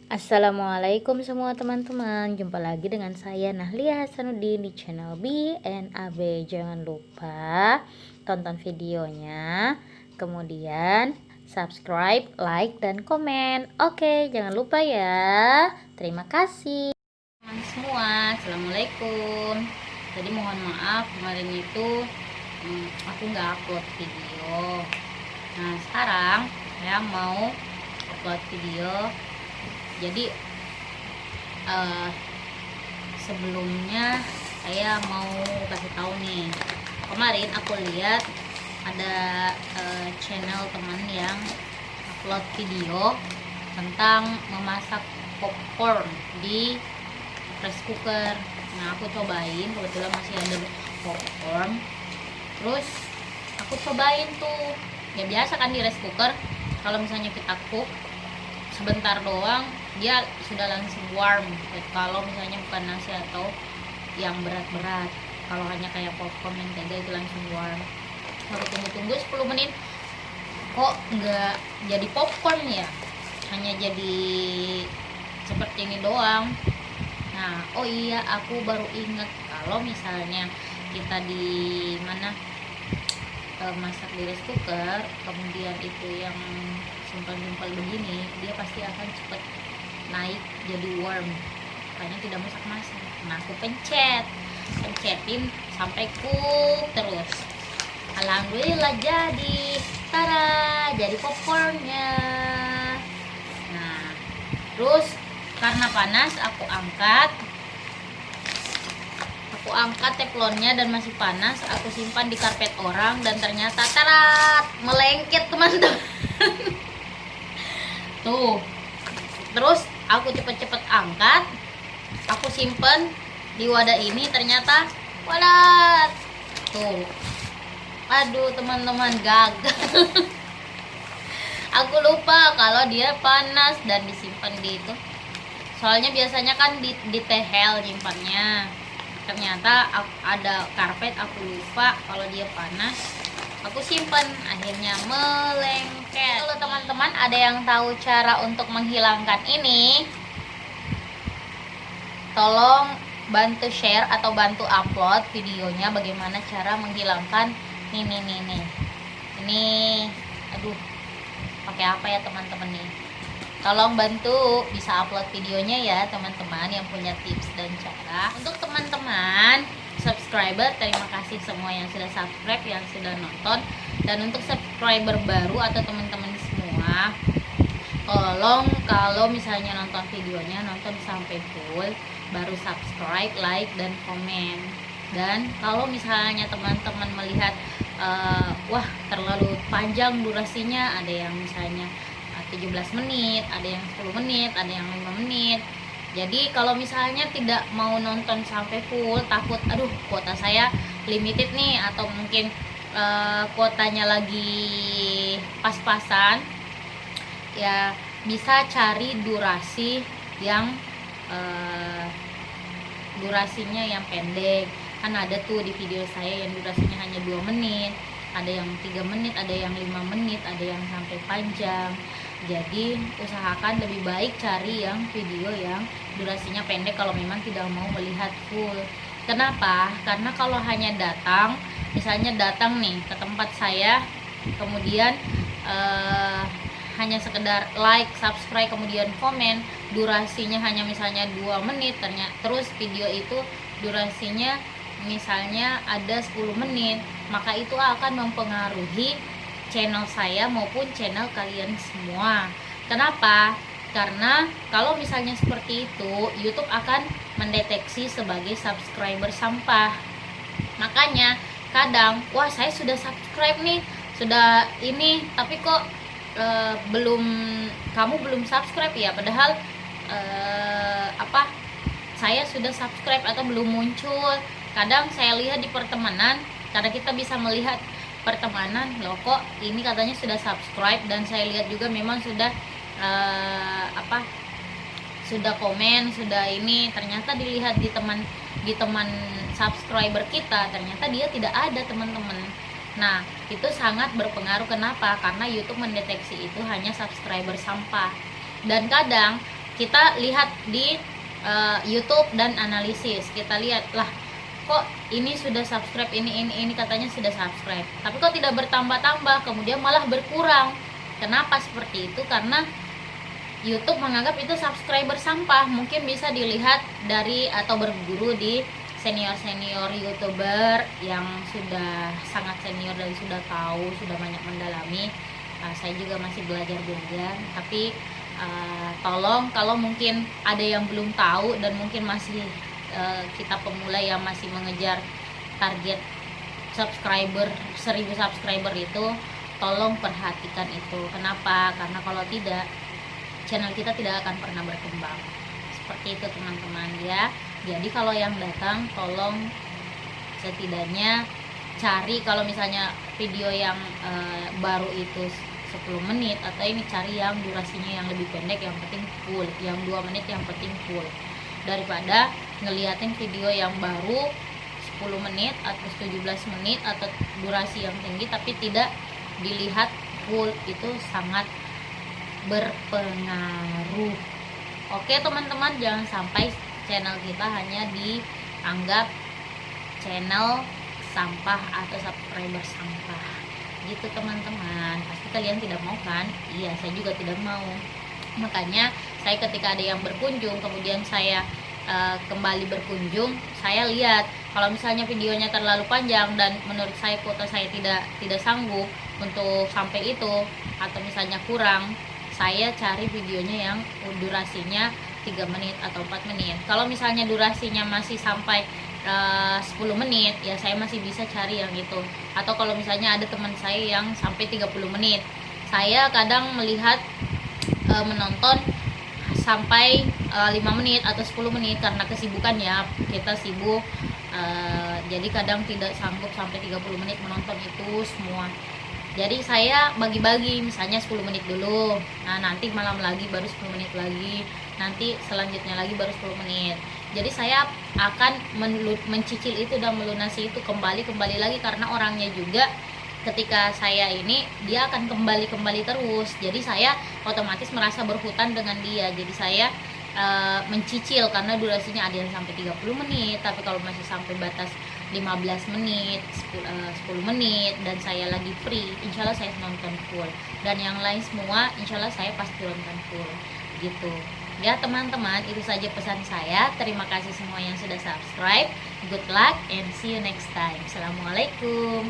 Assalamualaikum semua teman-teman, jumpa lagi dengan saya Nahlia Hasanuddin di channel BNAB. Jangan lupa tonton videonya, kemudian subscribe, like, dan komen. Oke, jangan lupa ya. Terima kasih teman semua. Assalamualaikum. Jadi mohon maaf kemarin itu aku nggak upload video. Nah sekarang saya mau upload video. Jadi sebelumnya saya mau kasih tahu nih, kemarin aku lihat ada channel teman yang upload video tentang memasak popcorn di rice cooker. Nah aku cobain, kebetulan masih ada popcorn, terus aku cobain tuh. Ya biasa kan di rice cooker, kalau misalnya kita cook sebentar doang dia sudah langsung warm. Kalau misalnya bukan nasi atau yang berat-berat, kalau hanya kayak popcorn yang tega itu langsung warm. Lalu tunggu 10 menit, kok nggak jadi popcorn ya, hanya jadi seperti ini doang. Nah oh iya, aku baru ingat kalau misalnya kita di mana masak di rice cooker, kemudian itu yang simpel-simpel begini, dia pasti akan cepat naik jadi warm, makanya tidak masak-masak. Nah aku pencetin sampai cook terus. Alhamdulillah jadi, tara, jadi popcornnya. Nah terus karena panas aku angkat teflonnya dan masih panas, aku simpan di karpet orang dan ternyata tarat, melengket teman-teman. Tuh, terus aku cepet-cepet angkat, aku simpen di wadah ini, ternyata wadah tuh, aduh teman-teman, gagal. Aku lupa kalau dia panas dan disimpan di itu, soalnya biasanya kan di tehel nyimpannya. Ternyata ada karpet, aku lupa kalau dia panas, aku simpan, akhirnya melengket. Kalau teman-teman ada yang tahu cara untuk menghilangkan ini, tolong bantu share atau bantu upload videonya bagaimana cara menghilangkan nih. Ini aduh, pakai apa ya teman-teman nih? Tolong bantu bisa upload videonya ya teman-teman yang punya tips dan cara. Untuk teman-teman subscriber, terima kasih semua yang sudah subscribe, yang sudah nonton. Dan untuk subscriber baru atau teman-teman semua, tolong kalau misalnya nonton videonya, nonton sampai full, baru subscribe, like, dan komen. Dan kalau misalnya teman-teman melihat wah terlalu panjang durasinya, ada yang misalnya 17 menit, ada yang 10 menit, ada yang 5 menit. Jadi kalau misalnya tidak mau nonton sampai full, takut aduh kuota saya limited nih, atau mungkin kuotanya lagi pas-pasan, ya bisa cari durasi yang durasinya yang pendek. Kan ada tuh di video saya yang durasinya hanya 2 menit, ada yang 3 menit, ada yang 5 menit, ada yang sampai panjang. Jadi usahakan lebih baik cari yang video yang durasinya pendek kalau memang tidak mau melihat full. Kenapa? Karena kalau hanya datang, misalnya datang nih ke tempat saya, kemudian hanya sekedar like, subscribe, kemudian komen, durasinya hanya misalnya 2 menit, terus video itu durasinya misalnya ada 10 menit, maka itu akan mempengaruhi channel saya maupun channel kalian semua. Kenapa? Karena kalau misalnya seperti itu, YouTube akan mendeteksi sebagai subscriber sampah. Makanya kadang, wah saya sudah subscribe nih, sudah ini, tapi kok kamu belum subscribe ya, padahal saya sudah subscribe atau belum muncul. Kadang saya lihat di pertemanan, karena kita bisa melihat pertemanan, loh kok ini katanya sudah subscribe, dan saya lihat juga memang sudah sudah komen, sudah ini, ternyata dilihat di teman subscriber kita, ternyata dia tidak ada teman-teman. Nah itu sangat berpengaruh. Kenapa? Karena YouTube mendeteksi itu hanya subscriber sampah. Dan kadang kita lihat di YouTube dan analisis, kita lihat lah kok ini sudah subscribe, ini katanya sudah subscribe, tapi kok tidak bertambah-tambah, kemudian malah berkurang. Kenapa seperti itu? Karena YouTube menganggap itu subscriber sampah. Mungkin bisa dilihat dari atau berguru di senior-senior YouTuber yang sudah sangat senior dan sudah tahu, sudah banyak mendalami. Saya juga masih belajar, tapi tolong kalau mungkin ada yang belum tahu dan mungkin masih kita pemula yang masih mengejar target subscriber 1000 subscriber itu, tolong perhatikan itu. Kenapa? Karena kalau tidak, channel kita tidak akan pernah berkembang. Seperti itu teman-teman ya. Jadi kalau yang datang, tolong setidaknya cari, kalau misalnya video yang baru itu 10 menit, atau ini cari yang durasinya yang lebih pendek, yang penting full, yang 2 menit yang penting full, daripada ngeliatin video yang baru 10 menit atau 17 menit atau durasi yang tinggi tapi tidak dilihat full. Itu sangat berpengaruh. Oke teman-teman, jangan sampai channel kita hanya dianggap channel sampah atau subscriber sampah gitu teman-teman. Pasti kalian tidak mau kan? Iya, saya juga tidak mau. Makanya saya ketika ada yang berkunjung, kemudian saya kembali berkunjung, saya lihat kalau misalnya videonya terlalu panjang dan menurut saya kuota saya tidak sanggup untuk sampai itu, atau misalnya kurang, saya cari videonya yang durasinya 3 menit atau 4 menit. Kalau misalnya durasinya masih sampai 10 menit, ya saya masih bisa cari yang itu. Atau kalau misalnya ada teman saya yang sampai 30 menit, saya kadang melihat menonton sampai 5 menit atau 10 menit karena kesibukan ya, kita sibuk, jadi kadang tidak sanggup sampai 30 menit menonton itu semua. Jadi saya bagi-bagi, misalnya 10 menit dulu, nah nanti malam lagi baru 10 menit lagi, nanti selanjutnya lagi baru 10 menit. Jadi saya akan mencicil itu dan melunasi itu kembali lagi, karena orangnya juga ketika saya ini dia akan kembali terus. Jadi saya otomatis merasa berhutang dengan dia. Jadi saya mencicil, karena durasinya ada yang sampai 30 menit, tapi kalau masih sampai batas 15 menit, 10 menit dan saya lagi free, insya Allah saya nonton full, dan yang lain semua insya Allah saya pasti nonton full gitu ya teman-teman. Itu saja pesan saya. Terima kasih semua yang sudah subscribe. Good luck and see you next time. Assalamualaikum.